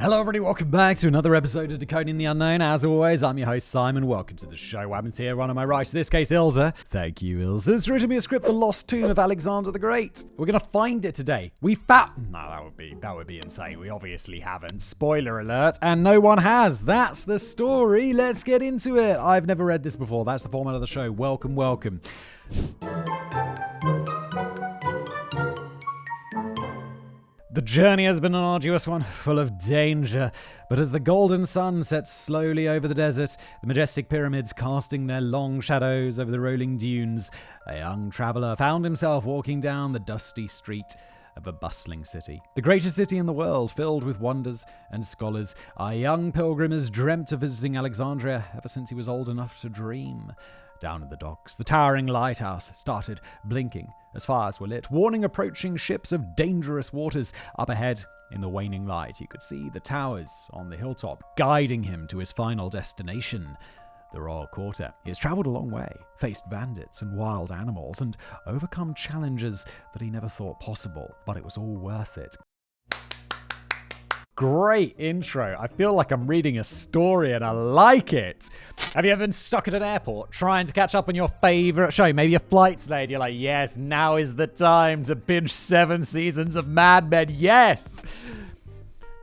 Hello everybody, welcome back to another episode of Decoding the Unknown. As always, I'm your host Simon. Welcome to the show. What happens here? One on my right, in this case Ilza. Thank you, Ilza. It's written me a script, The Lost Tomb of Alexander the Great. We're gonna find it today. We found... No, that would be insane. We obviously haven't. Spoiler alert. And no one has. That's the story. Let's get into it. I've never read this before. That's the format of the show. Welcome, welcome. The journey has been an arduous one, full of danger, but as the golden sun sets slowly over the desert, the majestic pyramids casting their long shadows over the rolling dunes, a young traveller found himself walking down the dusty street of a bustling city. The greatest city in the world, filled with wonders and scholars. Our young pilgrim has dreamt of visiting Alexandria ever since he was old enough to dream. Down at the docks, the towering lighthouse started blinking as fires were lit, warning approaching ships of dangerous waters. Up ahead, in the waning light, you could see the towers on the hilltop, guiding him to his final destination, the Royal Quarter. He has traveled a long way, faced bandits and wild animals, and overcome challenges that he never thought possible, but it was all worth it. Great intro. I feel like I'm reading a story and I like it. Have you ever been stuck at an airport trying to catch up on your favorite show? Maybe your flight's delayed. You're like, yes, now is the time to binge 7 seasons of Mad Men. Yes.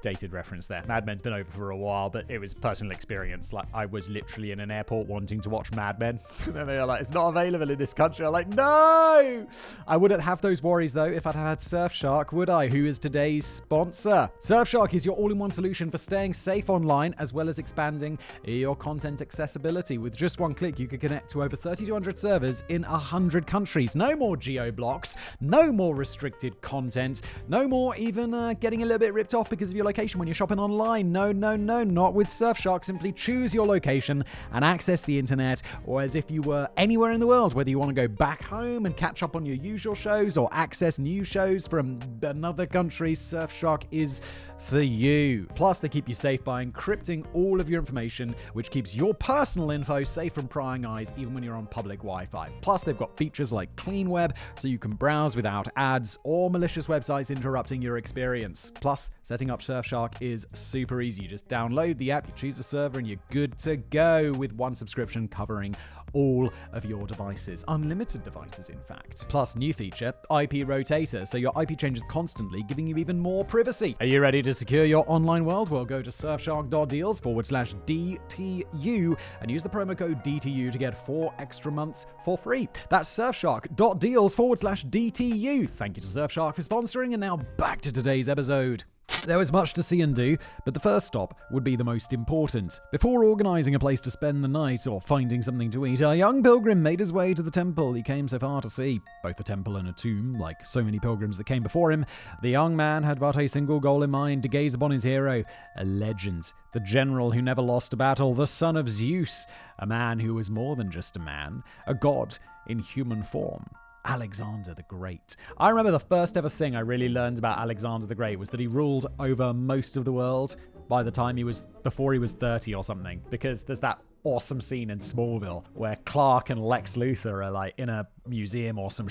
Dated reference there. Mad Men's been over for a while, but it was personal experience. Like, I was literally in an airport wanting to watch Mad Men. And then they were like, it's not available in this country. I'm like, no! I wouldn't have those worries, though, if I'd had Surfshark, would I? Who is today's sponsor? Surfshark is your all-in-one solution for staying safe online, as well as expanding your content accessibility. With just one click, you can connect to over 3,200 servers in 100 countries. No more geo-blocks, no more restricted content, no more even getting a little bit ripped off because of your location when you're shopping online. No, not with Surfshark. Simply choose your location and access the internet, or as if you were anywhere in the world, whether you want to go back home and catch up on your usual shows or access new shows from another country. Surfshark is for you. Plus, they keep you safe by encrypting all of your information, which keeps your personal info safe from prying eyes even when you're on public Wi-Fi. Plus, they've got features like Clean Web, so you can browse without ads or malicious websites interrupting your experience. Plus, setting up Surfshark is super easy. You just download the app, you choose a server, and you're good to go with one subscription covering all of your devices. Unlimited devices, in fact. Plus, new feature, IP Rotator, so your IP changes constantly, giving you even more privacy. Are you ready to secure your online world? Well, go to surfshark.deals/DTU and use the promo code DTU to get 4 extra months for free. That's surfshark.deals/DTU. Thank you to Surfshark for sponsoring, and now back to today's episode. There was much to see and do, but the first stop would be the most important. Before organising a place to spend the night or finding something to eat, our young pilgrim made his way to the temple he came so far to see. Both a temple and a tomb, like so many pilgrims that came before him, the young man had but a single goal in mind: to gaze upon his hero, a legend, the general who never lost a battle, the son of Zeus, a man who was more than just a man, a god in human form. Alexander the Great. I remember the first ever thing I really learned about Alexander the Great was that he ruled over most of the world before he was 30 or something, because there's that awesome scene in Smallville where Clark and Lex Luthor are like in a museum or some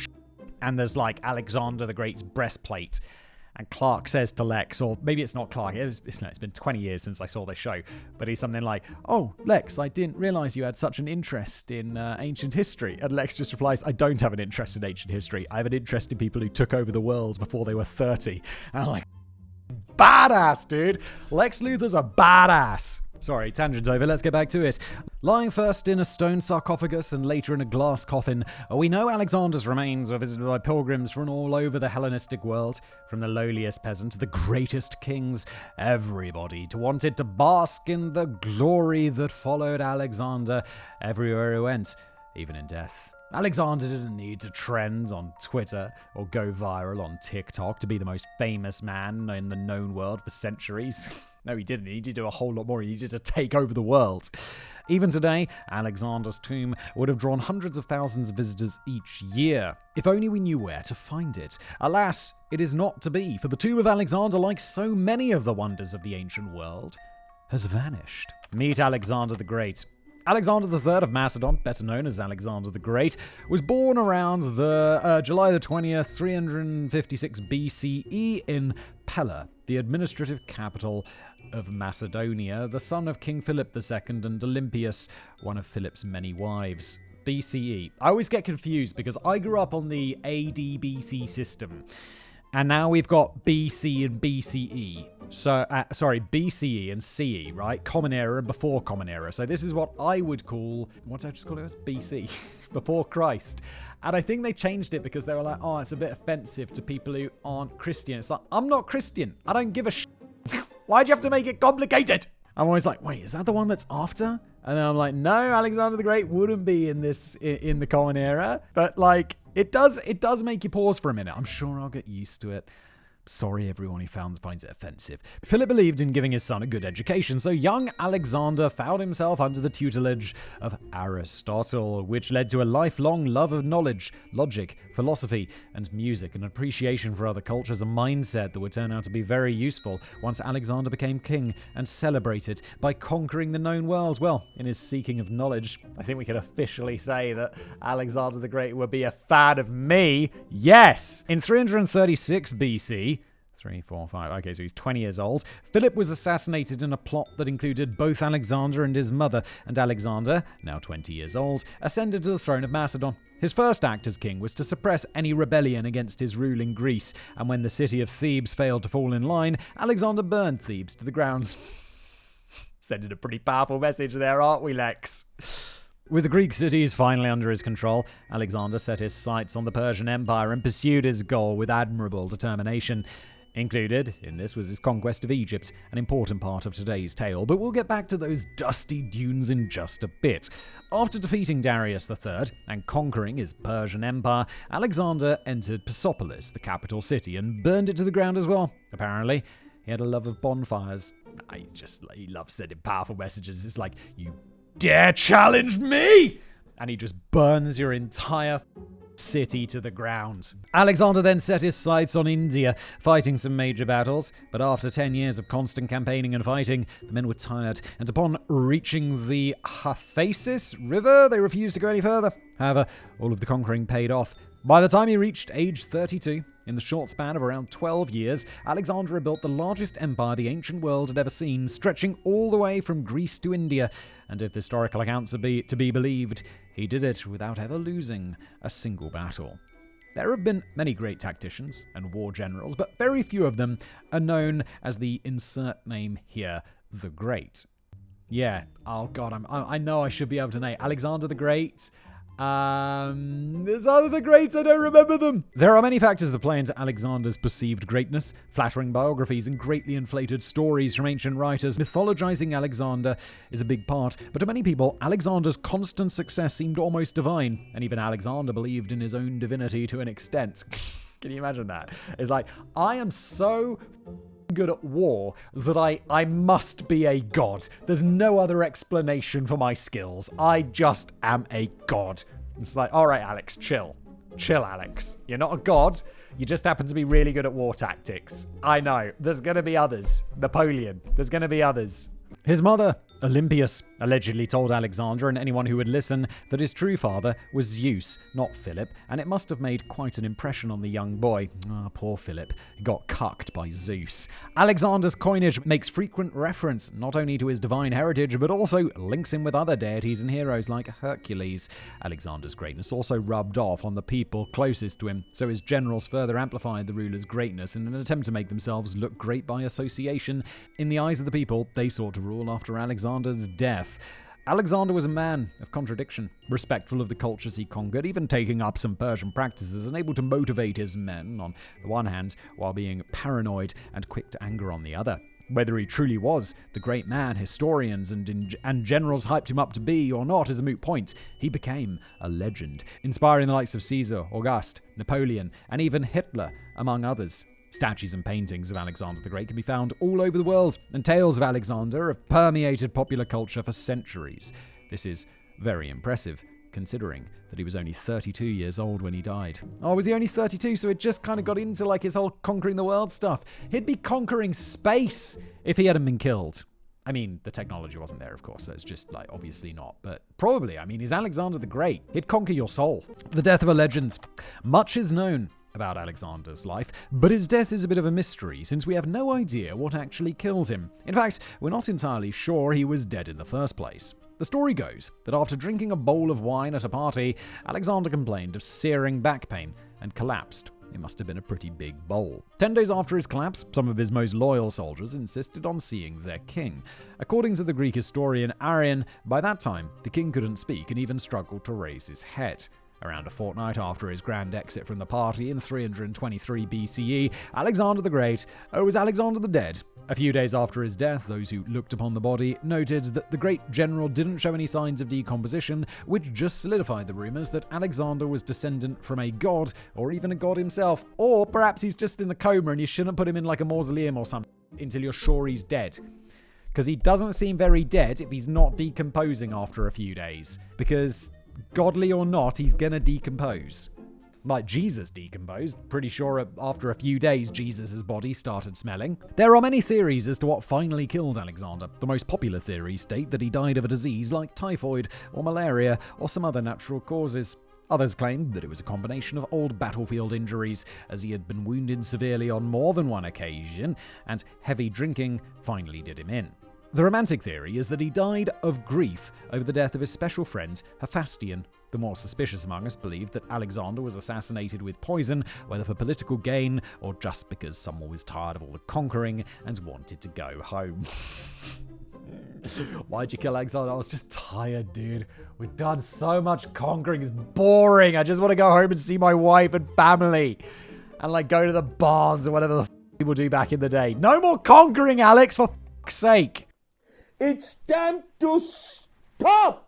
and there's like Alexander the Great's breastplate. And Clark says to Lex, or maybe it's not Clark, it's been 20 years since I saw this show, but he's something like, oh, Lex, I didn't realize you had such an interest in ancient history. And Lex just replies, I don't have an interest in ancient history. I have an interest in people who took over the world before they were 30. And I'm like, badass, dude. Lex Luthor's a badass. Sorry, tangent over, let's get back to it. Lying first in a stone sarcophagus and later in a glass coffin, we know Alexander's remains were visited by pilgrims from all over the Hellenistic world, from the lowliest peasant to the greatest kings. Everybody wanted to bask in the glory that followed Alexander everywhere he went, even in death. Alexander didn't need to trend on Twitter or go viral on TikTok to be the most famous man in the known world for centuries. No, he didn't. He needed to do a whole lot more. He needed to take over the world. Even today, Alexander's tomb would have drawn hundreds of thousands of visitors each year. If only we knew where to find it. Alas, it is not to be, for the tomb of Alexander, like so many of the wonders of the ancient world, has vanished. Meet Alexander the Great. Alexander III of Macedon, better known as Alexander the Great, was born around the July the 20th, 356 BCE in Pella, the administrative capital of Macedonia, the son of King Philip II and Olympias, one of Philip's many wives. BCE. I always get confused because I grew up on the AD-BC system. And now we've got BC and BCE. So, BCE and CE, right? Common Era and before Common Era. So this is what I would call, what did I just call it? It was BC, before Christ. And I think they changed it because they were like, oh, it's a bit offensive to people who aren't Christian. It's like, I'm not Christian. I don't give a shit. Why'd you have to make it complicated? I'm always like, wait, is that the one that's after? And then I'm like, no, Alexander the Great wouldn't be in the Common Era. But it does make you pause for a minute. I'm sure I'll get used to it. Sorry, everyone who finds it offensive. Philip believed in giving his son a good education, so young Alexander found himself under the tutelage of Aristotle, which led to a lifelong love of knowledge, logic, philosophy, and music, an appreciation for other cultures, a mindset that would turn out to be very useful once Alexander became king and celebrated by conquering the known world. Well, in his seeking of knowledge, I think we can officially say that Alexander the Great would be a fan of me. Yes! In 336 BC, 3, 4, 5. Okay, so he's 20 years old. Philip was assassinated in a plot that included both Alexander and his mother, and Alexander, now 20 years old, ascended to the throne of Macedon. His first act as king was to suppress any rebellion against his rule in Greece, and when the city of Thebes failed to fall in line, Alexander burned Thebes to the ground. Sending a pretty powerful message there, aren't we, Lex? With the Greek cities finally under his control, Alexander set his sights on the Persian Empire and pursued his goal with admirable determination. Included in this was his conquest of Egypt, an important part of today's tale, but we'll get back to those dusty dunes in just a bit. After defeating Darius III and conquering his Persian Empire, Alexander entered Persepolis, the capital city, and burned it to the ground as well. Apparently, he had a love of bonfires. He loves sending powerful messages. It's like, you dare challenge me? And he just burns your entire city to the ground. Alexander then set his sights on India, fighting some major battles, but after 10 years of constant campaigning and fighting, the men were tired, and upon reaching the Oasis River, they refused to go any further. However, all of the conquering paid off. By the time he reached age 32, in the short span of around 12 years, Alexander had built the largest empire the ancient world had ever seen, stretching all the way from Greece to India, and if historical accounts are to be believed, he did it without ever losing a single battle. There have been many great tacticians and war generals, but very few of them are known as the insert name here, the Great. Yeah, oh god, I know I should be able to name Alexander the Great. There's other the greats, I don't remember them. There are many factors that play into Alexander's perceived greatness. Flattering biographies and greatly inflated stories from ancient writers mythologizing Alexander is a big part, but to many people, Alexander's constant success seemed almost divine, and even Alexander believed in his own divinity to an extent. Can you imagine that? It's like, I am so good at war that I must be a god. There's no other explanation for my skills. I just am a god. It's like, all right, Alex, chill. Chill, Alex. You're not a god. You just happen to be really good at war tactics. I know. There's going to be others. Napoleon. There's going to be others. His mother, Olympias, allegedly told Alexander and anyone who would listen that his true father was Zeus, not Philip, and it must have made quite an impression on the young boy. Poor Philip. He got cucked by Zeus. Alexander's coinage makes frequent reference not only to his divine heritage, but also links him with other deities and heroes like Hercules. Alexander's greatness also rubbed off on the people closest to him, so his generals further amplified the ruler's greatness in an attempt to make themselves look great by association. In the eyes of the people, they sought to rule after Alexander's death. Alexander was a man of contradiction, respectful of the cultures he conquered, even taking up some Persian practices and able to motivate his men on the one hand, while being paranoid and quick to anger on the other. Whether he truly was the great man historians and generals hyped him up to be or not is a moot point. He became a legend, inspiring the likes of Caesar, Auguste, Napoleon, and even Hitler, among others. Statues and paintings of Alexander the Great can be found all over the world, and tales of Alexander have permeated popular culture for centuries. This is very impressive, considering that he was only 32 years old when he died. Oh, was he only 32? So it just kind of got into like his whole conquering the world stuff. He'd be conquering space if he hadn't been killed. I mean, the technology wasn't there, of course, so it's just, like, obviously not. But probably, I mean, he's Alexander the Great. He'd conquer your soul. The death of a legend. Much is known about Alexander's life, but his death is a bit of a mystery since we have no idea what actually killed him. In fact, we're not entirely sure he was dead in the first place. The story goes that after drinking a bowl of wine at a party, Alexander complained of searing back pain and collapsed. It must have been a pretty big bowl. 10 days after his collapse, some of his most loyal soldiers insisted on seeing their king. According to the Greek historian Arrian, by that time, the king couldn't speak and even struggled to raise his head. Around a fortnight after his grand exit from the party in 323 BCE, Alexander the Great, or was Alexander the Dead? A few days after his death, those who looked upon the body noted that the great general didn't show any signs of decomposition, which just solidified the rumors that Alexander was descendant from a god, or even a god himself. Or perhaps he's just in a coma and you shouldn't put him in like a mausoleum or something until you're sure he's dead. Because he doesn't seem very dead if he's not decomposing after a few days. Because, godly or not, he's gonna decompose. Like Jesus decomposed. Pretty sure after a few days, Jesus' body started smelling. There are many theories as to what finally killed Alexander. The most popular theories state that he died of a disease like typhoid or malaria or some other natural causes. Others claim that it was a combination of old battlefield injuries, as he had been wounded severely on more than one occasion, and heavy drinking finally did him in. The romantic theory is that he died of grief over the death of his special friend, Hephaestion. The more suspicious among us believed that Alexander was assassinated with poison, whether for political gain or just because someone was tired of all the conquering and wanted to go home. Why'd you kill Alexander? I was just tired, dude. We've done so much conquering. It's boring. I just want to go home and see my wife and family. And like go to the barns or whatever the people do back in the day. No more conquering, Alex, for fuck's sake. It's time to stop!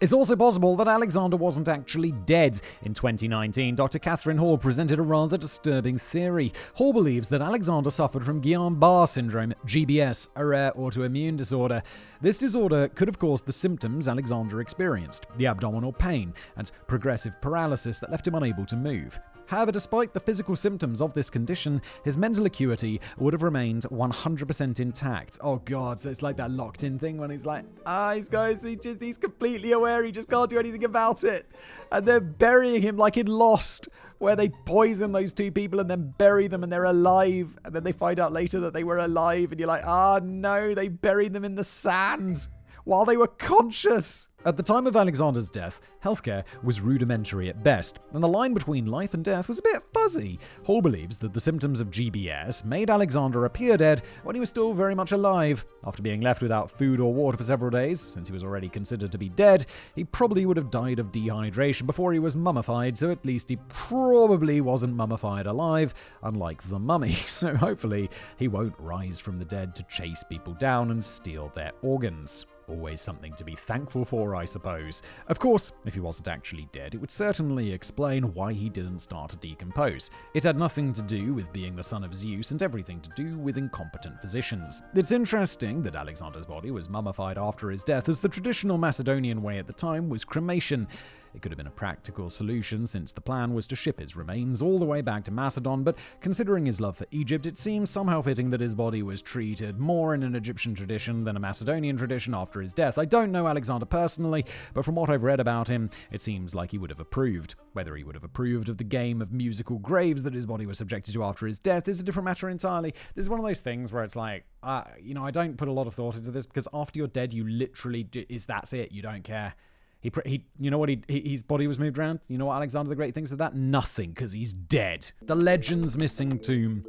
It's also possible that Alexander wasn't actually dead. In 2019, Dr. Catherine Hall presented a rather disturbing theory. Hall believes that Alexander suffered from Guillain-Barré syndrome, GBS, a rare autoimmune disorder. This disorder could have caused the symptoms Alexander experienced, the abdominal pain and progressive paralysis that left him unable to move. However, despite the physical symptoms of this condition, his mental acuity would have remained 100% intact. Oh god, so it's like that locked-in thing when he's like, he's completely aware, he just can't do anything about it. And they're burying him like in Lost, where they poison those two people and then bury them and they're alive. And then they find out later that they were alive and you're like, no, they buried them in the sand while they were conscious. At the time of Alexander's death, healthcare was rudimentary at best, and the line between life and death was a bit fuzzy. Hall believes that the symptoms of GBS made Alexander appear dead when he was still very much alive. After being left without food or water for several days, since he was already considered to be dead, he probably would have died of dehydration before he was mummified, so at least he probably wasn't mummified alive, unlike the mummy. So hopefully he won't rise from the dead to chase people down and steal their organs. Always something to be thankful for, I suppose. Of course, if he wasn't actually dead, it would certainly explain why he didn't start to decompose. It had nothing to do with being the son of Zeus and everything to do with incompetent physicians. It's interesting that Alexander's body was mummified after his death, as the traditional Macedonian way at the time was cremation. It could have been a practical solution since the plan was to ship his remains all the way back to Macedon, but considering his love for Egypt, it seems somehow fitting that his body was treated more in an Egyptian tradition than a Macedonian tradition after his death. I don't know Alexander personally, but from what I've read about him, it seems like he would have approved. Whether he would have approved of the game of musical graves that his body was subjected to after his death is a different matter entirely. This is one of those things where it's like, I don't put a lot of thought into this because after you're dead, you literally that's it. You don't care. His body was moved around. You know what Alexander the Great thinks of that? Nothing, because he's dead. The legend's missing tomb.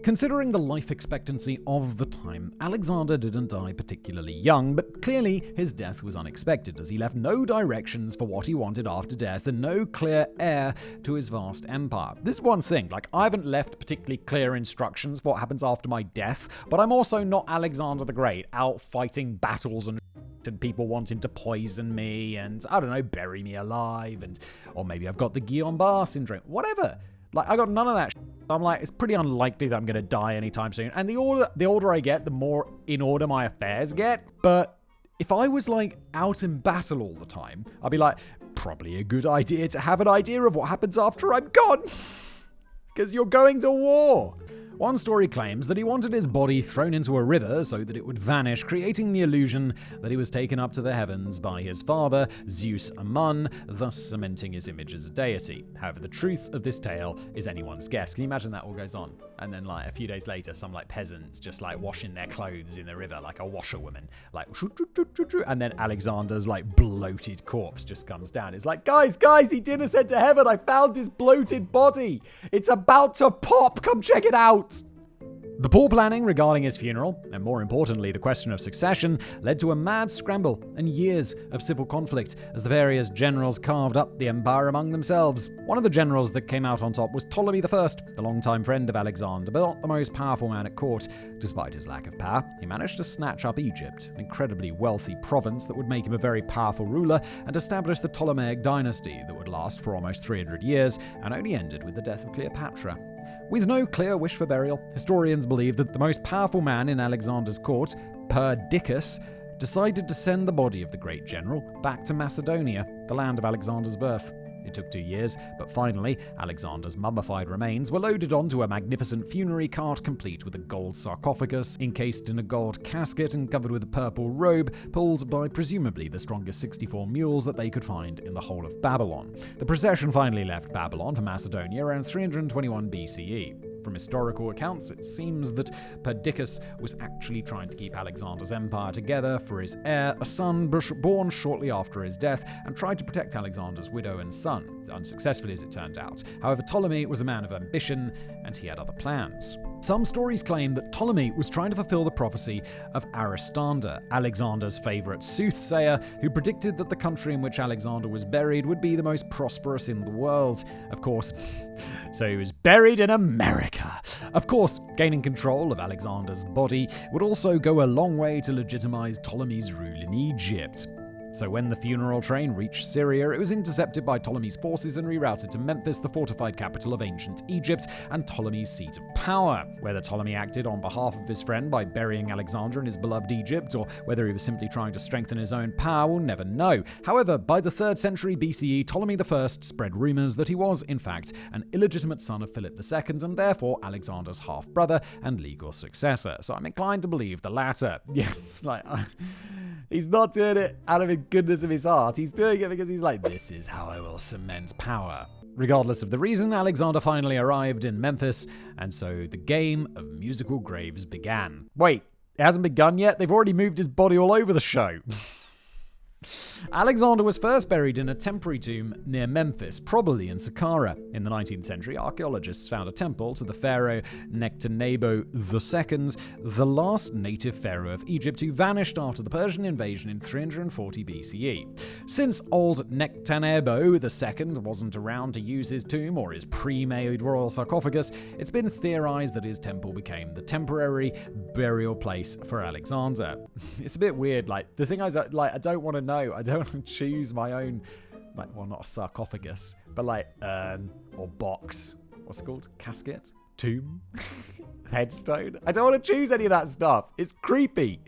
Considering the life expectancy of the time, Alexander didn't die particularly young, but clearly his death was unexpected, as he left no directions for what he wanted after death and no clear heir to his vast empire. This is one thing, I haven't left particularly clear instructions for what happens after my death, but I'm also not Alexander the Great, out fighting battles and people wanting to poison me and, I don't know, bury me alive, or maybe I've got the Guillain-Barré syndrome, whatever. I got none of that shit. I'm like, it's pretty unlikely that I'm going to die anytime soon. And the older I get, the more in order my affairs get. But if I was out in battle all the time, I'd be like, probably a good idea to have an idea of what happens after I'm gone. Because you're going to war. One story claims that he wanted his body thrown into a river so that it would vanish, creating the illusion that he was taken up to the heavens by his father, Zeus Amun, thus cementing his image as a deity. However, the truth of this tale is anyone's guess. Can you imagine that all goes on? And then a few days later, some peasants just washing their clothes in the river like a washerwoman. And then Alexander's bloated corpse just comes down. It's guys, he didn't ascend to heaven. I found his bloated body. It's about to pop. Come check it out. The poor planning regarding his funeral, and more importantly the question of succession, led to a mad scramble and years of civil conflict as the various generals carved up the empire among themselves. One of the generals that came out on top was Ptolemy I, the longtime friend of Alexander, but not the most powerful man at court. Despite his lack of power, he managed to snatch up Egypt, an incredibly wealthy province that would make him a very powerful ruler, and establish the Ptolemaic dynasty that would last for almost 300 years and only ended with the death of Cleopatra. With no clear wish for burial, historians believe that the most powerful man in Alexander's court, Perdiccas, decided to send the body of the great general back to Macedonia, the land of Alexander's birth. It took 2 years, but finally, Alexander's mummified remains were loaded onto a magnificent funerary cart complete with a gold sarcophagus, encased in a gold casket and covered with a purple robe, pulled by presumably the strongest 64 mules that they could find in the whole of Babylon. The procession finally left Babylon for Macedonia around 321 BCE. From historical accounts, it seems that Perdiccas was actually trying to keep Alexander's empire together for his heir, a son born shortly after his death, and tried to protect Alexander's widow and son, unsuccessfully as it turned out. However, Ptolemy was a man of ambition, and he had other plans. Some stories claim that Ptolemy was trying to fulfill the prophecy of Aristander, Alexander's favorite soothsayer, who predicted that the country in which Alexander was buried would be the most prosperous in the world. Of course, so he was buried in America. Of course, gaining control of Alexander's body would also go a long way to legitimize Ptolemy's rule in Egypt. So when the funeral train reached Syria, it was intercepted by Ptolemy's forces and rerouted to Memphis, the fortified capital of ancient Egypt and Ptolemy's seat of power. Whether Ptolemy acted on behalf of his friend by burying Alexander in his beloved Egypt, or whether he was simply trying to strengthen his own power, we'll never know. However, by the 3rd century BCE, Ptolemy I spread rumors that he was, in fact, an illegitimate son of Philip II and therefore Alexander's half-brother and legal successor. So I'm inclined to believe the latter. Yes, he's not doing it out of the goodness of his heart. He's doing it because he's this is how I will cement power. Regardless of the reason, Alexander finally arrived in Memphis, and so the game of musical graves began. Wait, it hasn't begun yet? They've already moved his body all over the show. Alexander was first buried in a temporary tomb near Memphis, probably in Saqqara. In the 19th century, archaeologists found a temple to the pharaoh Nectanebo II, the last native pharaoh of Egypt who vanished after the Persian invasion in 340 BCE. Since old Nectanebo II wasn't around to use his tomb or his pre-made royal sarcophagus, it's been theorized that his temple became the temporary burial place for Alexander. It's a bit weird. The thing is, I don't want to know. I don't want to choose my own, not a sarcophagus, but urn or box. What's it called? Casket? Tomb? Headstone? I don't want to choose any of that stuff. It's creepy.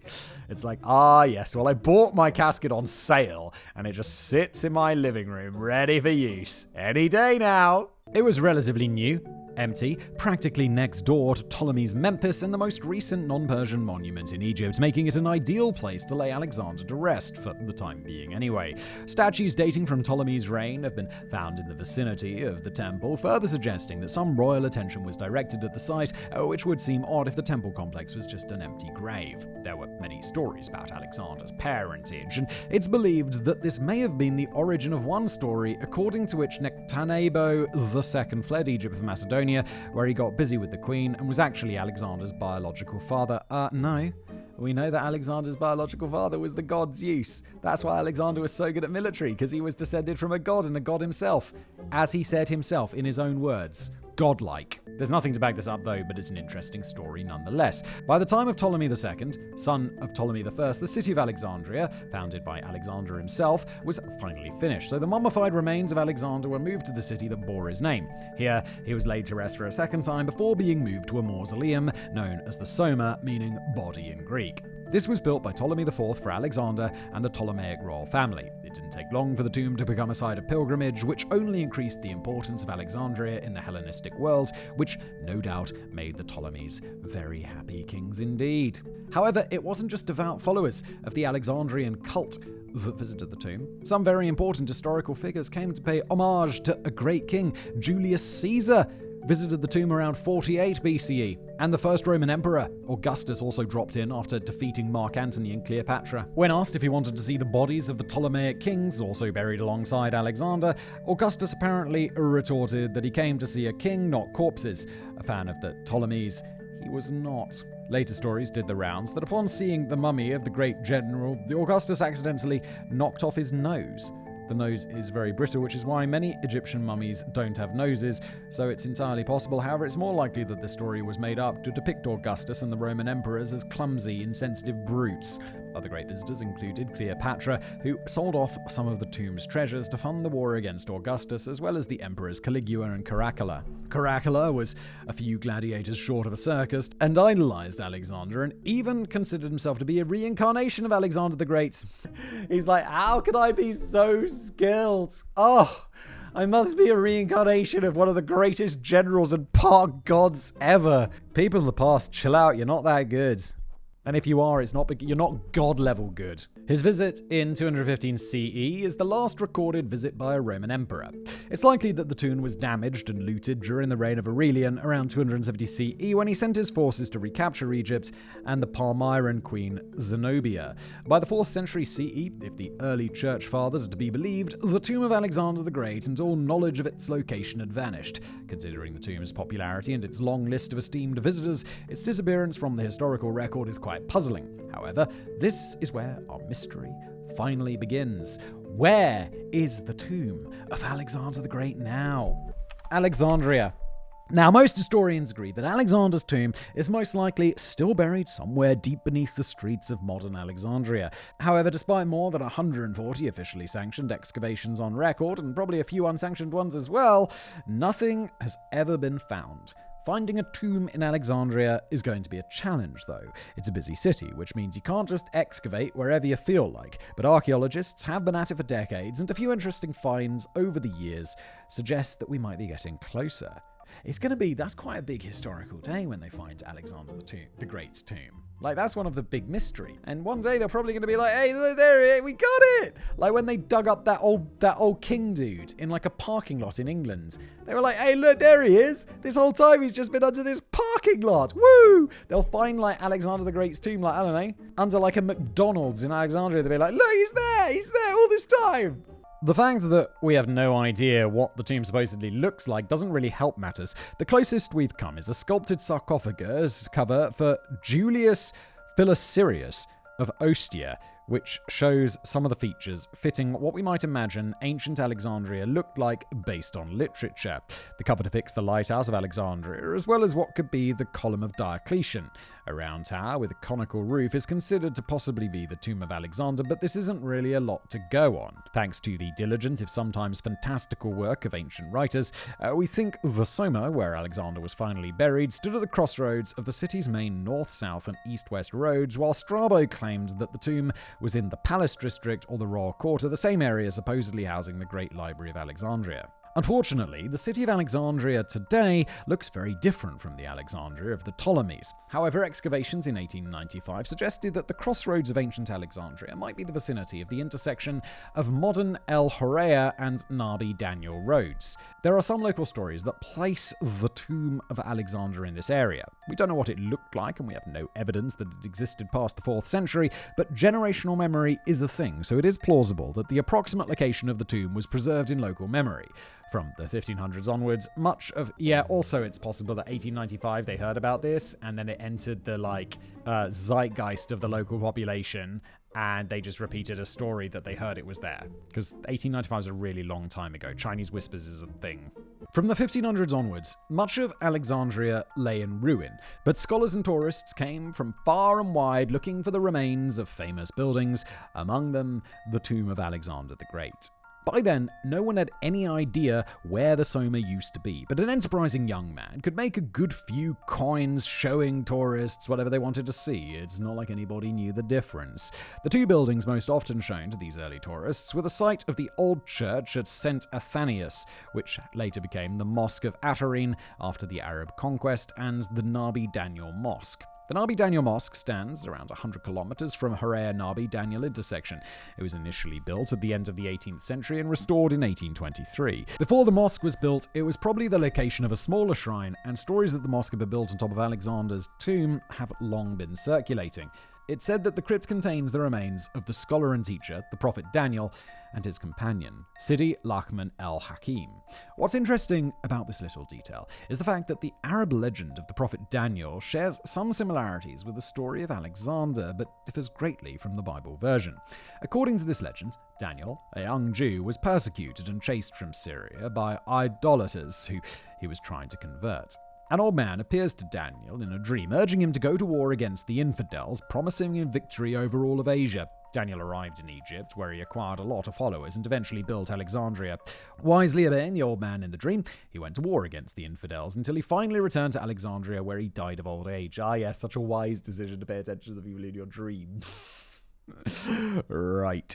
It's yes, well, I bought my casket on sale and it just sits in my living room ready for use any day now. It was relatively new, empty, practically next door to Ptolemy's Memphis and the most recent non-Persian monument in Egypt, making it an ideal place to lay Alexander to rest, for the time being anyway. Statues dating from Ptolemy's reign have been found in the vicinity of the temple, further suggesting that some royal attention was directed at the site, which would seem odd if the temple complex was just an empty grave. There were many stories about Alexander's parentage, and it's believed that this may have been the origin of one story, according to which Nectanebo II fled Egypt for Macedonia, where he got busy with the queen and was actually Alexander's biological father. No. We know that Alexander's biological father was the god Zeus. That's why Alexander was so good at military, because he was descended from a god and a god himself. As he said himself in his own words, godlike. There's nothing to back this up though, but it's an interesting story nonetheless. By the time of Ptolemy II, son of Ptolemy I, the city of Alexandria, founded by Alexander himself, was finally finished. So the mummified remains of Alexander were moved to the city that bore his name. Here, he was laid to rest for a second time before being moved to a mausoleum known as the Soma, meaning body in Greek. This was built by Ptolemy IV for Alexander and the Ptolemaic royal family. It didn't take long for the tomb to become a site of pilgrimage, which only increased the importance of Alexandria in the Hellenistic world, which no doubt made the Ptolemies very happy kings indeed. However, it wasn't just devout followers of the Alexandrian cult that visited the tomb. Some very important historical figures came to pay homage to a great king. Julius Caesar visited the tomb around 48 BCE, and the first Roman emperor, Augustus, also dropped in after defeating Mark Antony and Cleopatra. When asked if he wanted to see the bodies of the Ptolemaic kings, also buried alongside Alexander, Augustus apparently retorted that he came to see a king, not corpses. A fan of the Ptolemies, he was not. Later stories did the rounds that upon seeing the mummy of the great general, Augustus accidentally knocked off his nose. The nose is very brittle, which is why many Egyptian mummies don't have noses, so it's entirely possible. However, it's more likely that the story was made up to depict Augustus and the Roman emperors as clumsy, insensitive brutes. Other great visitors included Cleopatra, who sold off some of the tomb's treasures to fund the war against Augustus, as well as the emperors Caligula and Caracalla. Caracalla was a few gladiators short of a circus and idolized Alexander, and even considered himself to be a reincarnation of Alexander the Great. He's like, how can I be so skilled? Oh, I must be a reincarnation of one of the greatest generals and park gods ever. People of the past, chill out, you're not that good. And if you are, you're not god-level good. His visit in 215 CE is the last recorded visit by a Roman emperor. It's likely that the tomb was damaged and looted during the reign of Aurelian around 270 CE when he sent his forces to recapture Egypt and the Palmyran queen Zenobia. By the 4th century CE, if the early church fathers are to be believed, the tomb of Alexander the Great and all knowledge of its location had vanished. Considering the tomb's popularity and its long list of esteemed visitors, its disappearance from the historical record is quite puzzling. However, this is where our mystery finally begins. Where is the tomb of Alexander the Great now? Alexandria. Now, most historians agree that Alexander's tomb is most likely still buried somewhere deep beneath the streets of modern Alexandria. However, despite more than 140 officially sanctioned excavations on record, and probably a few unsanctioned ones as well, nothing has ever been found. Finding a tomb in Alexandria is going to be a challenge, though. It's a busy city, which means you can't just excavate wherever you feel like, but archaeologists have been at it for decades, and a few interesting finds over the years suggest that we might be getting closer. That's quite a big historical day when they find Alexander the Great's tomb. Like, that's one of the big mystery. And one day they're probably going to be like, hey, look, there, we got it! Like when they dug up that old king dude in like a parking lot in England. They were like, hey, look, there he is! This whole time he's just been under this parking lot! Woo! They'll find like Alexander the Great's tomb, like, I don't know, under like a McDonald's in Alexandria. They'll be like, look, he's there all this time! The fact that we have no idea what the tomb supposedly looks like doesn't really help matters. The closest we've come is a sculpted sarcophagus cover for Julius Philosyrius of Ostia, which shows some of the features fitting what we might imagine ancient Alexandria looked like based on literature. The cover depicts the lighthouse of Alexandria, as well as what could be the column of Diocletian. A round tower with a conical roof is considered to possibly be the tomb of Alexander, but this isn't really a lot to go on. Thanks to the diligent, if sometimes fantastical work of ancient writers, we think the Soma, where Alexander was finally buried, stood at the crossroads of the city's main north, south, and east-west roads, while Strabo claimed that the tomb was in the Palace District or the Royal Quarter, the same area supposedly housing the Great Library of Alexandria. Unfortunately, the city of Alexandria today looks very different from the Alexandria of the Ptolemies. However, excavations in 1895 suggested that the crossroads of ancient Alexandria might be the vicinity of the intersection of modern El Horea and Nabi Daniel roads. There are some local stories that place the tomb of Alexander in this area. We don't know what it looked like, and we have no evidence that it existed past the 4th century, but generational memory is a thing, so it is plausible that the approximate location of the tomb was preserved in local memory. From the 1500s onwards, also it's possible that 1895 they heard about this, and then it entered the zeitgeist of the local population, and they just repeated a story that they heard it was there. Because 1895 is a really long time ago. Chinese whispers is a thing. From the 1500s onwards, much of Alexandria lay in ruin, but scholars and tourists came from far and wide looking for the remains of famous buildings, among them the tomb of Alexander the Great. By then, no one had any idea where the Soma used to be, but an enterprising young man could make a good few coins showing tourists whatever they wanted to see. It's not like anybody knew the difference. The two buildings most often shown to these early tourists were the site of the old church at St. Athanaeus, which later became the Mosque of Atarin after the Arab conquest, and the Nabi Daniel Mosque. The Nabi Daniel Mosque stands around 100 kilometers from Nabi Daniel intersection. It was initially built at the end of the 18th century and restored in 1823. Before the mosque was built, it was probably the location of a smaller shrine, and stories that the mosque had been built on top of Alexander's tomb have long been circulating. It's said that the crypt contains the remains of the scholar and teacher, the prophet Daniel, and his companion, Sidi Lachman el-Hakim. What's interesting about this little detail is the fact that the Arab legend of the prophet Daniel shares some similarities with the story of Alexander, but differs greatly from the Bible version. According to this legend, Daniel, a young Jew, was persecuted and chased from Syria by idolaters who he was trying to convert. An old man appears to Daniel in a dream, urging him to go to war against the infidels, promising him victory over all of Asia. Daniel arrived in Egypt, where he acquired a lot of followers and eventually built Alexandria. Wisely obeying the old man in the dream, he went to war against the infidels until he finally returned to Alexandria, where he died of old age. Ah, yes, such a wise decision to pay attention to the people in your dreams. Right.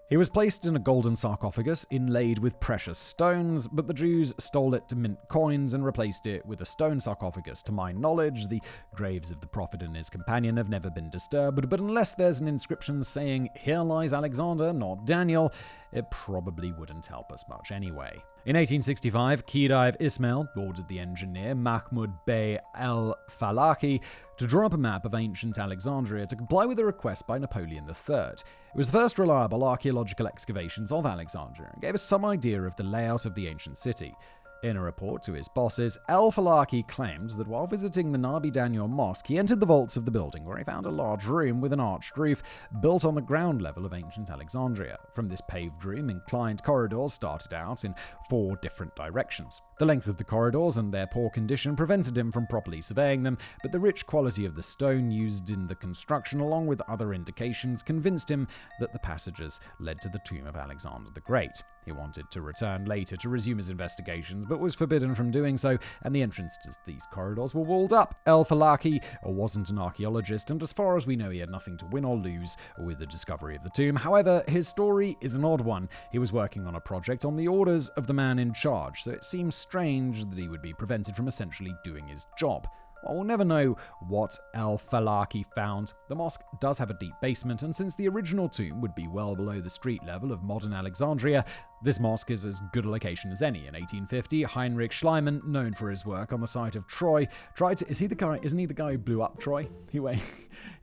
He was placed in a golden sarcophagus inlaid with precious stones, but the Jews stole it to mint coins and replaced it with a stone sarcophagus. To my knowledge, the graves of the prophet and his companion have never been disturbed, but unless there's an inscription saying, "Here lies Alexander, not Daniel," it probably wouldn't help us much anyway. In 1865, Khedive Ismail ordered the engineer Mahmud Bey el-Falaki to draw up a map of ancient Alexandria to comply with a request by Napoleon III. It was the first reliable archaeological excavations of Alexandria and gave us some idea of the layout of the ancient city. In a report to his bosses, el-Falaki claimed that while visiting the Nabi Daniel Mosque, he entered the vaults of the building where he found a large room with an arched roof built on the ground level of ancient Alexandria. From this paved room, inclined corridors started out in 4 different directions. The length of the corridors and their poor condition prevented him from properly surveying them, but the rich quality of the stone used in the construction, along with other indications, convinced him that the passages led to the tomb of Alexander the Great. He wanted to return later to resume his investigations, but was forbidden from doing so, and the entrances to these corridors were walled up. El-Falaki wasn't an archaeologist, and as far as we know, he had nothing to win or lose with the discovery of the tomb. However, his story is an odd one. He was working on a project on the orders of the man in charge, so it seems strange that he would be prevented from essentially doing his job. While we'll never know what el-Falaki found, the mosque does have a deep basement, and since the original tomb would be well below the street level of modern Alexandria, this mosque is as good a location as any. In 1850, Heinrich Schliemann, known for his work on the site of Troy, tried to... Isn't he the guy who blew up Troy? Anyway,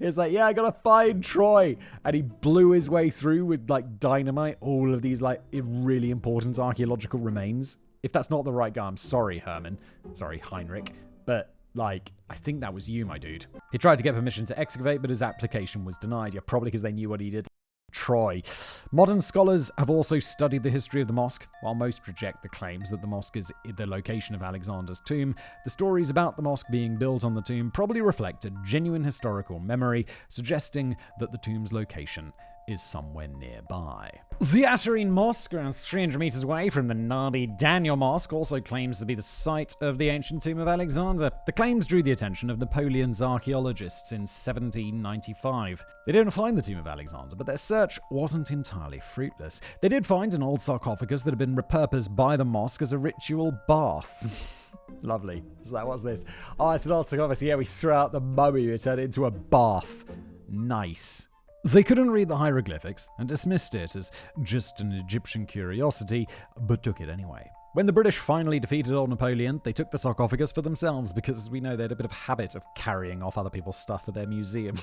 he was like, yeah, I gotta find Troy! And he blew his way through with, dynamite, all of these, really important archaeological remains. If that's not the right guy, I'm sorry, Herman. Sorry, Heinrich. But... I think that was you, my dude. He tried to get permission to excavate, but his application was denied. Yeah, probably because they knew what he did. Troy. Modern scholars have also studied the history of the mosque. While most reject the claims that the mosque is the location of Alexander's tomb, the stories about the mosque being built on the tomb probably reflect a genuine historical memory, suggesting that the tomb's location is somewhere nearby. The Atarin Mosque, around 300 meters away from the Nabi Daniel Mosque, also claims to be the site of the ancient tomb of Alexander. The claims drew the attention of Napoleon's archaeologists in 1795. They didn't find the tomb of Alexander, but their search wasn't entirely fruitless. They did find an old sarcophagus that had been repurposed by the mosque as a ritual bath. Lovely. So what's this? Oh, it's an old sarcophagus. Yeah, we threw out the mummy and turned it into a bath. Nice. They couldn't read the hieroglyphics and dismissed it as just an Egyptian curiosity, but took it anyway. When the British finally defeated old Napoleon, they took the sarcophagus for themselves because, as we know, they had a bit of habit of carrying off other people's stuff for their museum.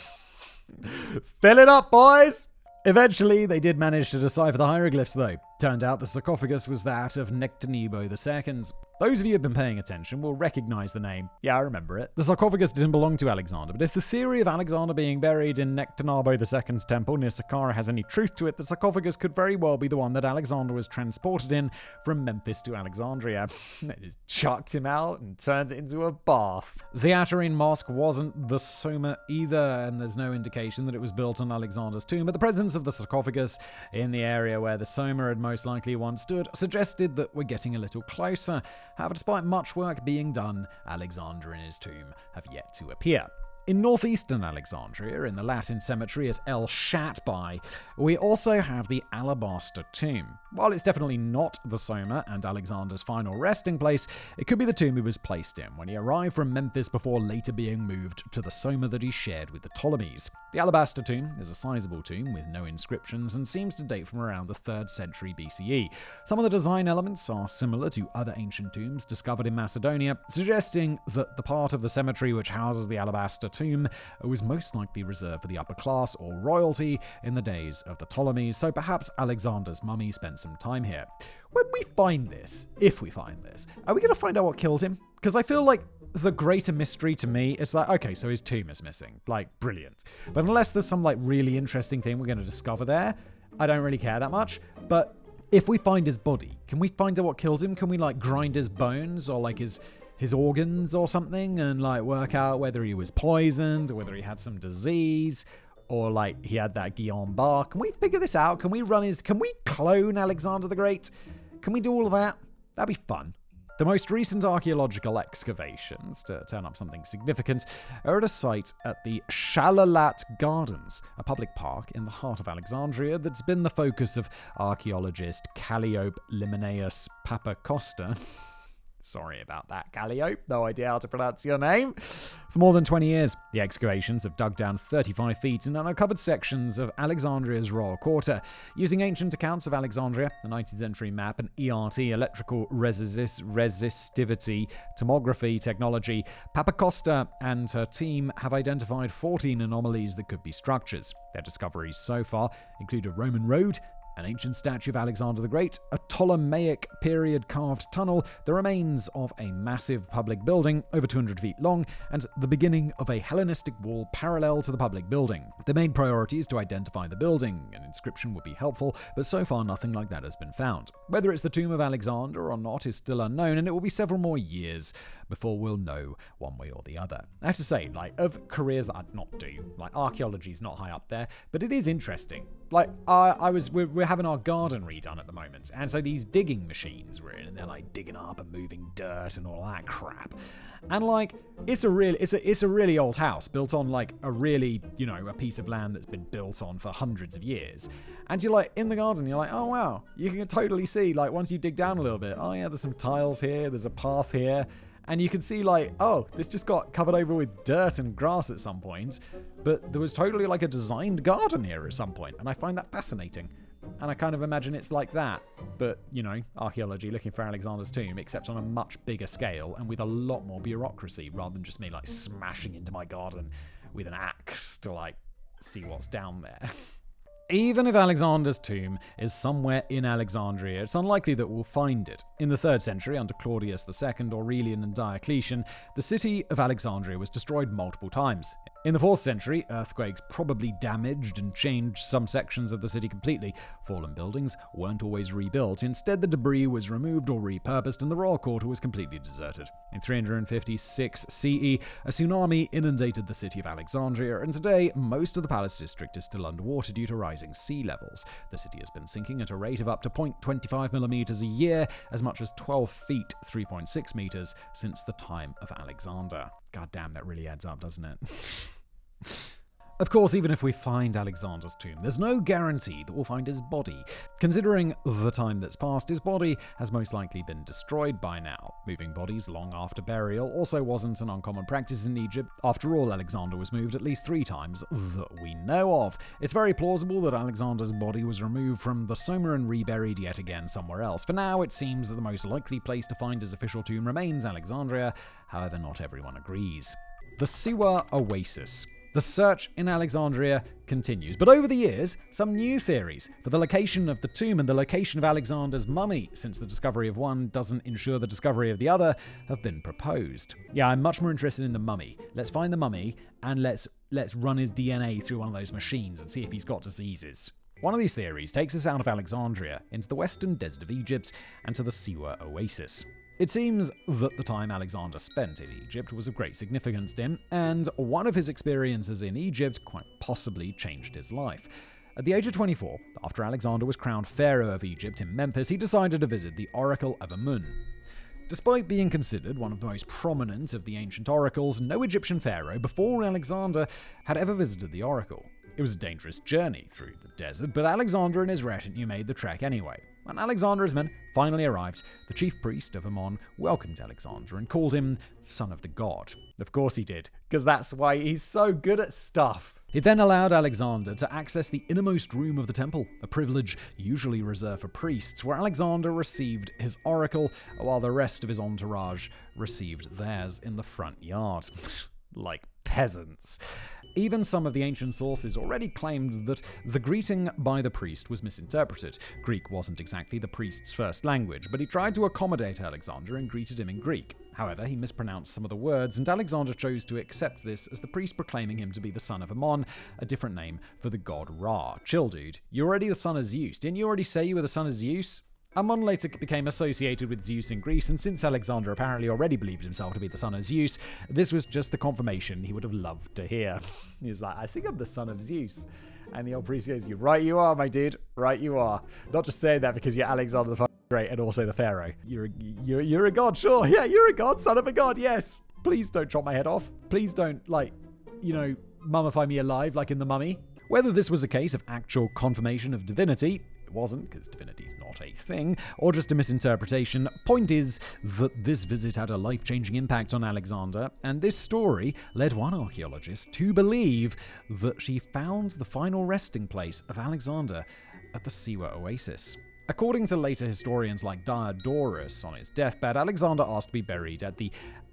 Fill it up, boys! Eventually, they did manage to decipher the hieroglyphs, though. Turned out the sarcophagus was that of Nectanebo II. Those of you who have been paying attention will recognize the name. Yeah, I remember it. The sarcophagus didn't belong to Alexander, but if the theory of Alexander being buried in Nectanebo II's temple near Saqqara has any truth to it, the sarcophagus could very well be the one that Alexander was transported in from Memphis to Alexandria. They just chucked him out and turned it into a bath. The Atarin Mosque wasn't the Soma either, and there's no indication that it was built on Alexander's tomb, but the presence of the sarcophagus in the area where the Soma had most most likely once stood suggested that we're getting a little closer. However, despite much work being done, Alexander and his tomb have yet to appear. In northeastern Alexandria, in the Latin cemetery at El Shatbai, we also have the Alabaster Tomb. While it's definitely not the Soma and Alexander's final resting place, it could be the tomb he was placed in when he arrived from Memphis before later being moved to the Soma that he shared with the Ptolemies. The Alabaster Tomb is a sizable tomb with no inscriptions and seems to date from around the 3rd century BCE. Some of the design elements are similar to other ancient tombs discovered in Macedonia, suggesting that the part of the cemetery which houses the Alabaster Tomb was most likely reserved for the upper class or royalty in the days of the Ptolemies, so perhaps Alexander's mummy spent some time here. When we find this, if we find this, are we going to find out what killed him? Because I feel like the greater mystery to me is like, okay, so his tomb is missing. Like, brilliant. But unless there's some like really interesting thing we're going to discover there, I don't really care that much. But if we find his body, can we find out what killed him? Can we like grind his bones or like his organs or something and like work out whether he was poisoned or whether he had some disease or like he had that Guillain-Barré? Can we figure this out? Can we clone Alexander the Great? Can we do all of that? That'd be fun. The most recent archaeological excavations to turn up something significant are at a site at the Shalalat Gardens, a public park in the heart of Alexandria that's been the focus of archaeologist Calliope Limenaeus Papacosta. Sorry about that, Calliope. No idea how to pronounce your name. For more than 20 years, the excavations have dug down 35 feet and uncovered sections of Alexandria's royal quarter. Using ancient accounts of Alexandria, a 19th century map, and ERT, electrical resistivity tomography technology, Papacosta and her team have identified 14 anomalies that could be structures. Their discoveries so far include a Roman road, an ancient statue of Alexander the Great, a Ptolemaic period carved tunnel, the remains of a massive public building over 200 feet long, and the beginning of a Hellenistic wall parallel to the public building. The main priority is to identify the building. An inscription would be helpful, but so far nothing like that has been found. Whether it's the tomb of Alexander or not is still unknown, and it will be several more years before we'll know one way or the other. I have to say, like, of careers that I'd not do, like, archaeology is not high up there, but it is interesting. Like, we're having our garden redone at the moment, and so these digging machines were in, and they're like digging up and moving dirt and all that crap. And like, it's a really old house built on like a really, a piece of land that's been built on for hundreds of years. And you're like in the garden, you're like, oh wow, you can totally see like once you dig down a little bit, oh yeah, there's some tiles here, there's a path here. And you can see like, oh, this just got covered over with dirt and grass at some point, but there was totally like a designed garden here at some point, and I find that fascinating. And I kind of imagine it's like that, but, archaeology looking for Alexander's tomb, except on a much bigger scale and with a lot more bureaucracy, rather than just me like smashing into my garden with an axe to like see what's down there. Even if Alexander's tomb is somewhere in Alexandria, it's unlikely that we'll find it. In the 3rd century, under Claudius II, Aurelian, and Diocletian, the city of Alexandria was destroyed multiple times. In the 4th century, earthquakes probably damaged and changed some sections of the city completely. Fallen buildings weren't always rebuilt. Instead, the debris was removed or repurposed, and the royal quarter was completely deserted. In 356 CE, a tsunami inundated the city of Alexandria, and today, most of the palace district is still underwater due to rising sea levels. The city has been sinking at a rate of up to 0.25 millimeters a year, as much as 12 feet, 3.6 meters, since the time of Alexander. God damn, that really adds up, doesn't it? Of course, even if we find Alexander's tomb, there's no guarantee that we'll find his body. Considering the time that's passed, his body has most likely been destroyed by now. Moving bodies long after burial also wasn't an uncommon practice in Egypt. After all, Alexander was moved at least 3 times that we know of. It's very plausible that Alexander's body was removed from the Soma and reburied yet again somewhere else. For now, it seems that the most likely place to find his official tomb remains Alexandria. However, not everyone agrees. The Siwa Oasis. The search in Alexandria continues, but over the years, some new theories for the location of the tomb and the location of Alexander's mummy, since the discovery of one doesn't ensure the discovery of the other, have been proposed. Yeah, I'm much more interested in the mummy. Let's find the mummy and let's run his DNA through one of those machines and see if he's got diseases. One of these theories takes us out of Alexandria into the western desert of Egypt and to the Siwa Oasis. It seems that the time Alexander spent in Egypt was of great significance to him, and one of his experiences in Egypt quite possibly changed his life. At the age of 24, after Alexander was crowned pharaoh of Egypt in Memphis, he decided to visit the Oracle of Amun. Despite being considered one of the most prominent of the ancient oracles, no Egyptian pharaoh before Alexander had ever visited the oracle. It was a dangerous journey through the desert, but Alexander and his retinue made the trek anyway. When Alexander's men finally arrived, the chief priest of Amun welcomed Alexander and called him son of the god. Of course he did, because that's why he's so good at stuff. He then allowed Alexander to access the innermost room of the temple, a privilege usually reserved for priests, where Alexander received his oracle, while the rest of his entourage received theirs in the front yard. Like peasants. Even some of the ancient sources already claimed that the greeting by the priest was misinterpreted. Greek wasn't exactly the priest's first language, but he tried to accommodate Alexander and greeted him in Greek. However, he mispronounced some of the words, and Alexander chose to accept this as the priest proclaiming him to be the son of Ammon, a different name for the god Ra. Chill, dude. You're already the son of Zeus. Didn't you already say you were the son of Zeus? Ammon later became associated with Zeus in Greece, and since Alexander apparently already believed himself to be the son of Zeus, this was just the confirmation he would have loved to hear. He's like, I think I'm the son of Zeus. And the old priest goes, "You're right, you are, my dude. Right, you are. Not just saying that because you're Alexander the Great and also the pharaoh. You're a god, sure. Yeah, you're a god, son of a god, yes. Please don't chop my head off. Please don't, mummify me alive like in The Mummy." Whether this was a case of actual confirmation of divinity, it wasn't, because divinity's not a thing, or just a misinterpretation. Point is that this visit had a life-changing impact on Alexander, and this story led one archaeologist to believe that she found the final resting place of Alexander at the Siwa Oasis. According to later historians like Diodorus, on his deathbed, Alexander asked to be buried at the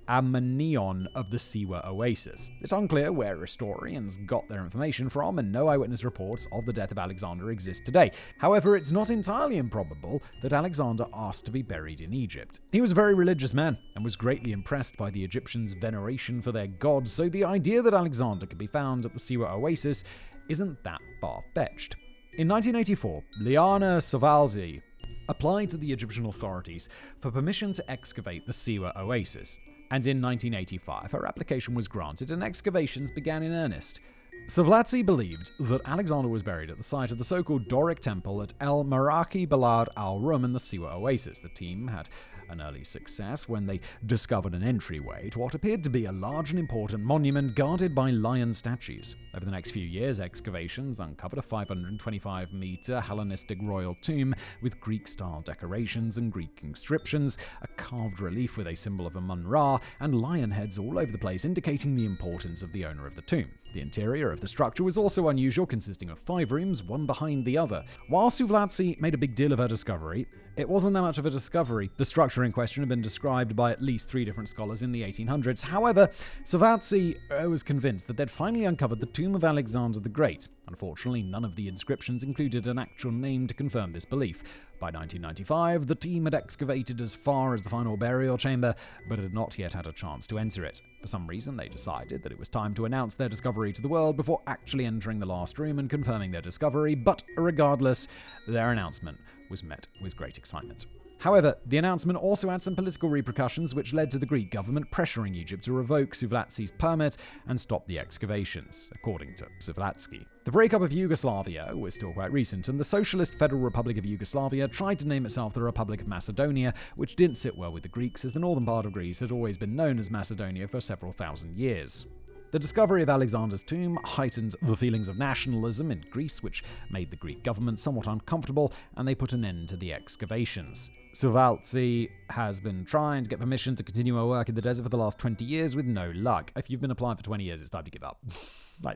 Amanion of the Siwa Oasis. It's unclear where historians got their information from, and no eyewitness reports of the death of Alexander exist today. However, it's not entirely improbable that Alexander asked to be buried in Egypt. He was a very religious man, and was greatly impressed by the Egyptians' veneration for their gods, so the idea that Alexander could be found at the Siwa Oasis isn't that far-fetched. In 1984, Liana Sovalzi applied to the Egyptian authorities for permission to excavate the Siwa Oasis, and in 1985 her application was granted and excavations began in earnest. Sovalzi believed that Alexander was buried at the site of the so-called Doric temple at El Maraki Balad al-Rum in the Siwa Oasis. The team had an early success when they discovered an entryway to what appeared to be a large and important monument guarded by lion statues. Over the next few years, excavations uncovered a 525-meter Hellenistic royal tomb with Greek-style decorations and Greek inscriptions, a carved relief with a symbol of Amun-Ra, and lion heads all over the place, indicating the importance of the owner of the tomb. The interior of the structure was also unusual, consisting of 5 rooms, one behind the other. While Sovalzi made a big deal of her discovery, it wasn't that much of a discovery. The structure in question had been described by at least 3 different scholars in the 1800s. However, Sovalzi was convinced that they'd finally uncovered the tomb of Alexander the Great. Unfortunately, none of the inscriptions included an actual name to confirm this belief. By 1995, the team had excavated as far as the final burial chamber, but had not yet had a chance to enter it. For some reason, they decided that it was time to announce their discovery to the world before actually entering the last room and confirming their discovery, but regardless, their announcement was met with great excitement. However, the announcement also had some political repercussions, which led to the Greek government pressuring Egypt to revoke Sovalzi's permit and stop the excavations, according to Sovalzi. The breakup of Yugoslavia was still quite recent, and the Socialist Federal Republic of Yugoslavia tried to name itself the Republic of Macedonia, which didn't sit well with the Greeks, as the northern part of Greece had always been known as Macedonia for several thousand years. The discovery of Alexander's tomb heightened the feelings of nationalism in Greece, which made the Greek government somewhat uncomfortable, and they put an end to the excavations. Sovalzi has been trying to get permission to continue her work in the desert for the last 20 years with no luck. If you've been applying for 20 years, it's time to give up.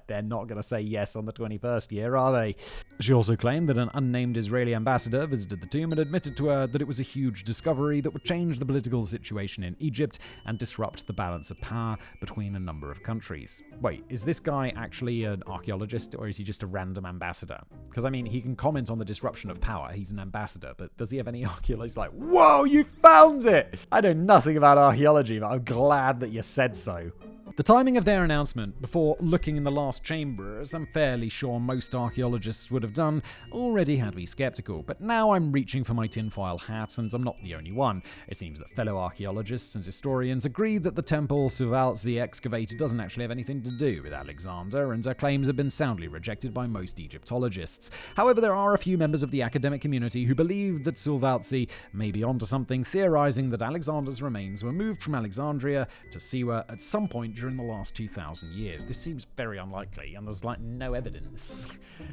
They're not going to say yes on the 21st year, are they? She also claimed that an unnamed Israeli ambassador visited the tomb and admitted to her that it was a huge discovery that would change the political situation in Egypt and disrupt the balance of power between a number of countries. Wait, is this guy actually an archaeologist, or is he just a random ambassador? Because, he can comment on the disruption of power. He's an ambassador, but does he have any archaeology? Like, whoa, you found it! I know nothing about archaeology, but I'm glad that you said so. The timing of their announcement before looking in the last chamber, as I'm fairly sure most archaeologists would have done, already had me skeptical, but now I'm reaching for my tinfoil hat, and I'm not the only one. It seems that fellow archaeologists and historians agree that the temple Siwa Oasis excavated doesn't actually have anything to do with Alexander, and her claims have been soundly rejected by most Egyptologists. However, there are a few members of the academic community who believe that Siwa Oasis may be onto something, theorizing that Alexander's remains were moved from Alexandria to Siwa at some point during the last 2,000 years. This seems very unlikely, and there's no evidence.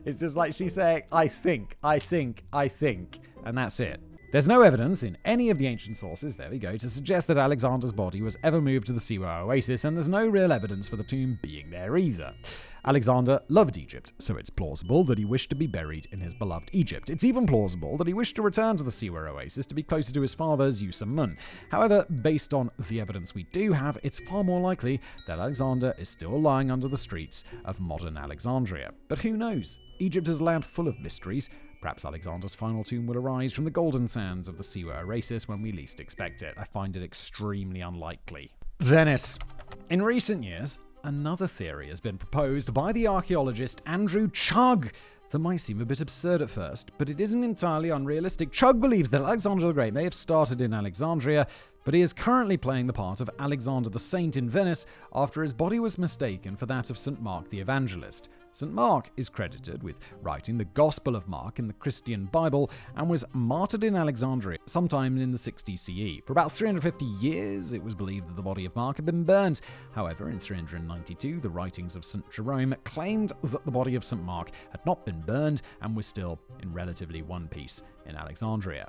It's just like she's saying, I think, and that's it. There's no evidence in any of the ancient sources, there we go, to suggest that Alexander's body was ever moved to the Siwa Oasis, and there's no real evidence for the tomb being there either. Alexander loved Egypt, so it's plausible that he wished to be buried in his beloved Egypt. It's even plausible that he wished to return to the Siwa Oasis to be closer to his father's Yusamun. However, based on the evidence we do have, it's far more likely that Alexander is still lying under the streets of modern Alexandria. But who knows? Egypt is a land full of mysteries. Perhaps Alexander's final tomb will arise from the golden sands of the Siwa Oasis when we least expect it. I find it extremely unlikely. Venice. In recent years, another theory has been proposed by the archaeologist Andrew Chugg that might seem a bit absurd at first, but it isn't entirely unrealistic. Chugg believes that Alexander the Great may have started in Alexandria, but he is currently playing the part of Alexander the Saint in Venice after his body was mistaken for that of St. Mark the Evangelist. St. Mark is credited with writing the Gospel of Mark in the Christian Bible and was martyred in Alexandria sometime in the 60 CE. For about 350 years, it was believed that the body of Mark had been burned. However, in 392, the writings of St. Jerome claimed that the body of St. Mark had not been burned and was still in relatively one piece in Alexandria.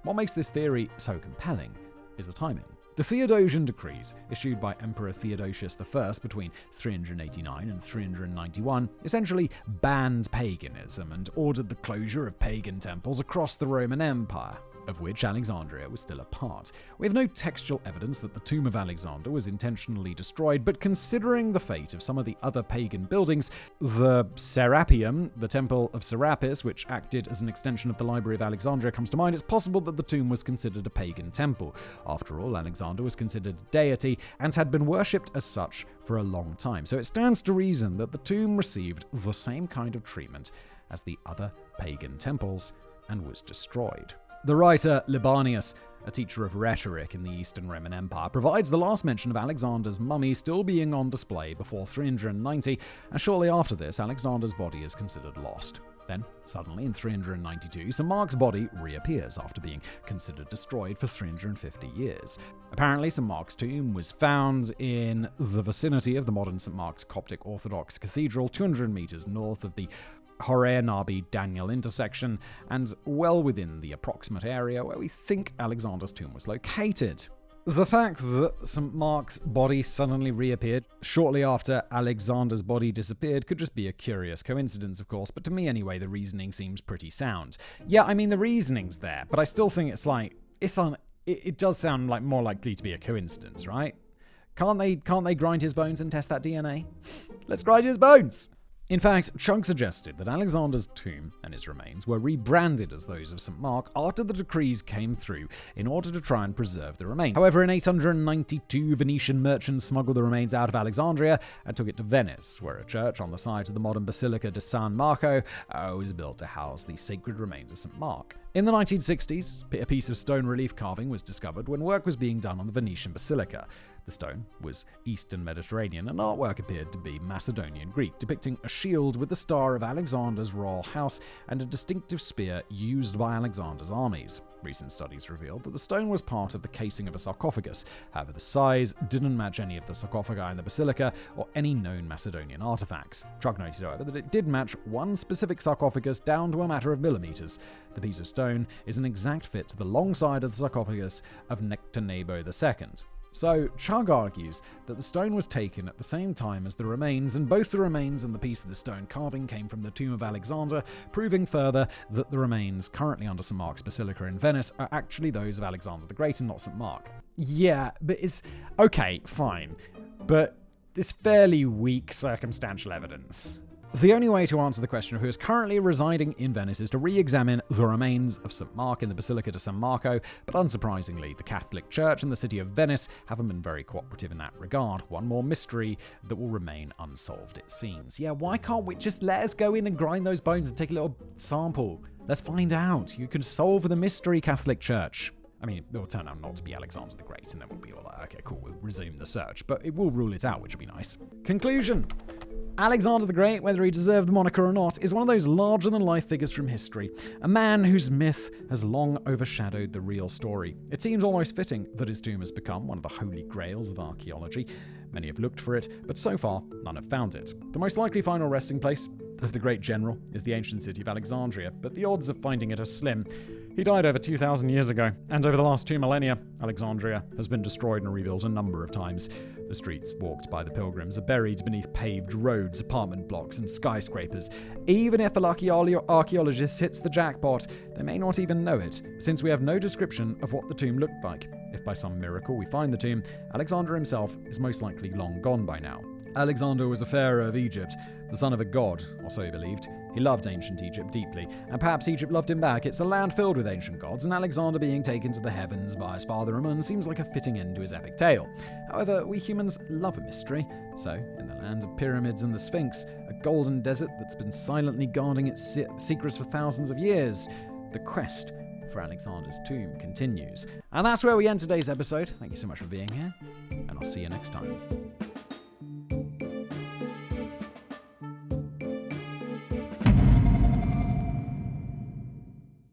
What makes this theory so compelling is the timing. The Theodosian decrees, issued by Emperor Theodosius I between 389 and 391, essentially banned paganism and ordered the closure of pagan temples across the Roman Empire, of which Alexandria was still a part. We have no textual evidence that the tomb of Alexander was intentionally destroyed, but considering the fate of some of the other pagan buildings, the Serapeum, the Temple of Serapis, which acted as an extension of the Library of Alexandria, comes to mind, it's possible that the tomb was considered a pagan temple. After all, Alexander was considered a deity and had been worshipped as such for a long time, so it stands to reason that the tomb received the same kind of treatment as the other pagan temples and was destroyed. The writer Libanius, a teacher of rhetoric in the Eastern Roman Empire, provides the last mention of Alexander's mummy still being on display before 390, and shortly after this, Alexander's body is considered lost. Then, suddenly, in 392, St. Mark's body reappears after being considered destroyed for 350 years. Apparently, St. Mark's tomb was found in the vicinity of the modern St. Mark's Coptic Orthodox Cathedral, 200 meters north of the Nabi Daniel intersection, and well within the approximate area where we think Alexander's tomb was located. The fact that St. Mark's body suddenly reappeared shortly after Alexander's body disappeared could just be a curious coincidence, of course, but to me anyway, the reasoning seems pretty sound. Yeah, I mean, the reasoning's there, but I still think it does sound like more likely to be a coincidence, right? Can't they grind his bones and test that DNA? Let's grind his bones! In fact, Chugg suggested that Alexander's tomb and his remains were rebranded as those of St. Mark after the decrees came through in order to try and preserve the remains. However, in 892, Venetian merchants smuggled the remains out of Alexandria and took it to Venice, where a church on the site of the modern Basilica di San Marco was built to house the sacred remains of St. Mark. In the 1960s, a piece of stone relief carving was discovered when work was being done on the Venetian Basilica. The stone was Eastern Mediterranean, and artwork appeared to be Macedonian Greek, depicting a shield with the star of Alexander's royal house and a distinctive spear used by Alexander's armies. Recent studies revealed that the stone was part of the casing of a sarcophagus. However, the size didn't match any of the sarcophagi in the basilica or any known Macedonian artifacts. Chugg noted, however, that it did match one specific sarcophagus down to a matter of millimeters. The piece of stone is an exact fit to the long side of the sarcophagus of Nectanebo II. So, Chugg argues that the stone was taken at the same time as the remains, and both the remains and the piece of the stone carving came from the tomb of Alexander, proving further that the remains currently under St. Mark's Basilica in Venice are actually those of Alexander the Great and not St. Mark. Yeah, but it's... okay, fine. But this fairly weak circumstantial evidence. The only way to answer the question of who is currently residing in Venice is to re-examine the remains of St. Mark in the Basilica di San Marco, but unsurprisingly, the Catholic Church and the city of Venice haven't been very cooperative in that regard. One more mystery that will remain unsolved, it seems. Yeah, why can't we just let us go in and grind those bones and take a little sample? Let's find out. You can solve the mystery, Catholic Church. I mean, it will turn out not to be Alexander the Great, and then we'll be all like, okay, cool, we'll resume the search. But it will rule it out, which will be nice. Conclusion. Alexander the Great, whether he deserved the moniker or not, is one of those larger-than-life figures from history. A man whose myth has long overshadowed the real story. It seems almost fitting that his tomb has become one of the holy grails of archaeology. Many have looked for it, but so far, none have found it. The most likely final resting place of the great general is the ancient city of Alexandria, but the odds of finding it are slim. He died over 2,000 years ago, and over the last 2 millennia, Alexandria has been destroyed and rebuilt a number of times. The streets walked by the pilgrims are buried beneath paved roads, apartment blocks, and skyscrapers. Even if a lucky archaeologist hits the jackpot, they may not even know it, since we have no description of what the tomb looked like. If by some miracle we find the tomb, Alexander himself is most likely long gone by now. Alexander was a pharaoh of Egypt, the son of a god, or so he believed. He loved ancient Egypt deeply, and perhaps Egypt loved him back. It's a land filled with ancient gods, and Alexander being taken to the heavens by his father Amun seems like a fitting end to his epic tale. However, we humans love a mystery, so in the land of pyramids and the Sphinx, a golden desert that's been silently guarding its secrets for thousands of years, the quest for Alexander's tomb continues. And that's where we end today's episode. Thank you so much for being here, and I'll see you next time.